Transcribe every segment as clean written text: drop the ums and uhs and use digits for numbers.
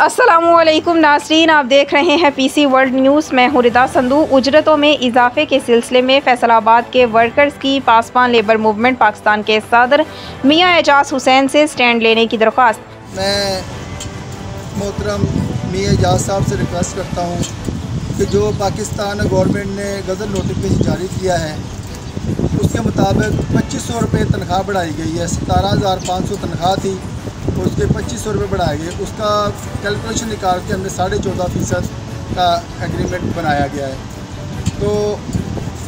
अस्सलामुअलैकुम नाज़रीन, आप देख रहे हैं पीसी वर्ल्ड न्यूज़। मैं हूं रिदा संधू। उजरतों में इजाफे के सिलसिले में फैसलाबाद के वर्कर्स की पासवान लेबर मूवमेंट पाकिस्तान के सदर मियां एजाज हुसैन से स्टैंड लेने की दरख्वास्त। मैं मोहतरम मियां एजाज साहब से रिक्वेस्ट करता हूं कि जो पाकिस्तान गवर्नमेंट ने गज़ल नोटिफिकेशन जारी किया है उसके मुताबिक 2500 रुपये तनख्वाह बढ़ाई गई है। 17,500 तनख्वाह थी, उसके 2500 रुपये बढ़ाए गए। उसका कैलकुलेशन निकाल के हमने 14.5% का एग्रीमेंट बनाया गया है। तो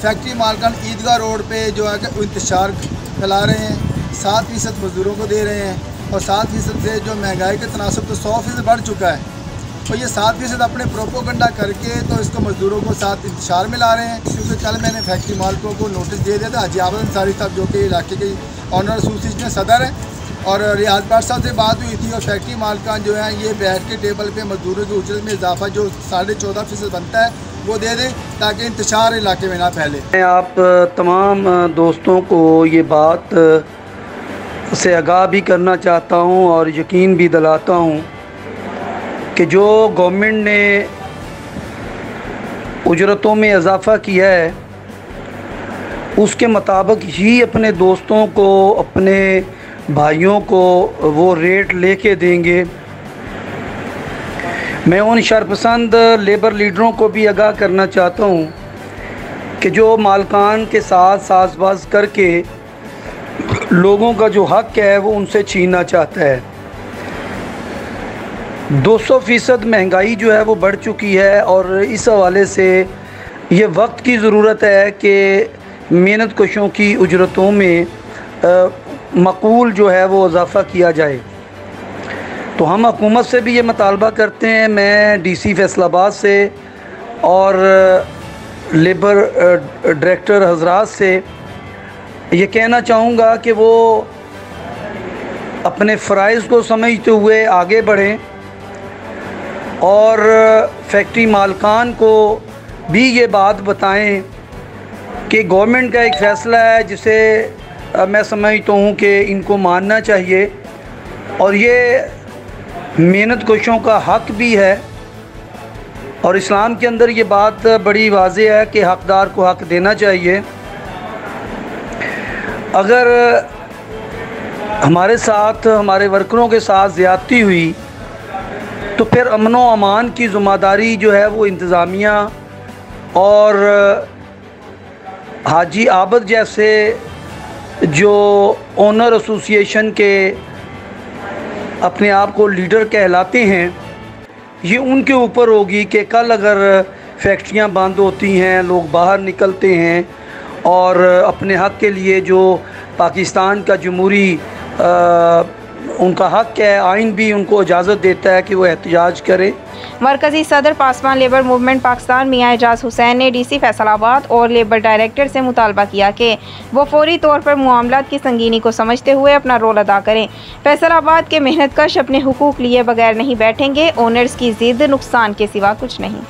फैक्ट्री मालकान ईदगाह रोड पे जो है कि इंतशार फैला रहे हैं, 7% मज़दूरों को दे रहे हैं और 7% से जो महंगाई के तनासब तो 100% बढ़ चुका है। तो ये 7% अपने प्रोपोगंडा करके तो इसको मज़दूरों को साथ इंतशार में ला रहे हैं। क्योंकि कल मैंने फैक्ट्री मालिकों को नोटिस दे दिया था। हाजी आबद अंसारी साहब जो कि इलाके के ऑनर एसोसिएशन में सदर हैं, और रियाज बार साहब से बात हुई थी और फैक्ट्री मालिकान जो हैं ये बैठ के टेबल पे मजदूरों की उजरत में इजाफा जो 14.5% बनता है वो दे दें ताकि इंतशार इलाके में ना फैले। मैं आप तमाम दोस्तों को ये बात से आगाह भी करना चाहता हूँ और यकीन भी दिलाता हूँ कि जो गवर्नमेंट ने उजरतों में इजाफ़ा किया है उसके मुताबिक ही अपने दोस्तों को, अपने भाइयों को वो रेट लेके देंगे। मैं उन शरपसंद लेबर लीडरों को भी आगाह करना चाहता हूँ कि जो मालकान के साथ साज़बाज़ करके लोगों का जो हक़ है वो उनसे छीनना चाहता है। 200% महंगाई जो है वो बढ़ चुकी है और इस हवाले से ये वक्त की ज़रूरत है कि मेहनत कशों की उजरतों में मक़बूल जो है वो इजाफ़ा किया जाए। तो हम हुकूमत से भी ये मुतालबा करते हैं। मैं DC फैसलाबाद से और लेबर डायरेक्टर हजरात से ये कहना चाहूँगा कि वो अपने फ़राइज़ को समझते हुए आगे बढ़ें और फैक्ट्री मालकान को भी ये बात बताएं कि गवर्नमेंट का एक फ़ैसला है जिसे मैं समझता हूँ कि इनको मानना चाहिए और ये मेहनत कशों का हक़ भी है। और इस्लाम के अंदर ये बात बड़ी वाज़ेह है कि हक़दार को हक़ देना चाहिए। अगर हमारे साथ, हमारे वर्करों के साथ ज़्यादती हुई तो फिर अमन व अमान की ज़िम्मेदारी जो है वो इंतज़ामिया और हाजी आबद जैसे जो ओनर एसोसिएशन के अपने आप को लीडर कहलाते हैं, ये उनके ऊपर होगी कि कल अगर फैक्ट्रियां बंद होती हैं, लोग बाहर निकलते हैं और अपने हक़ के लिए जो पाकिस्तान का जमहूरी उनका हक़ है, आइन भी उनको इजाज़त देता है कि वो एहतजाज करें। मरकज़ी सदर पासवान लेबर मूवमेंट पाकिस्तान मियां एजाज हुसैन ने DC फैसलाबाद और लेबर डायरेक्टर से मुतालबा किया कि वो फौरी तौर पर मामलात की संगीनी को समझते हुए अपना रोल अदा करें। फैसलाबाद के मेहनत कश अपने हुकूक लिए बगैर नहीं बैठेंगे। ओनर्स की ज़िद नुकसान के सिवा कुछ नहीं।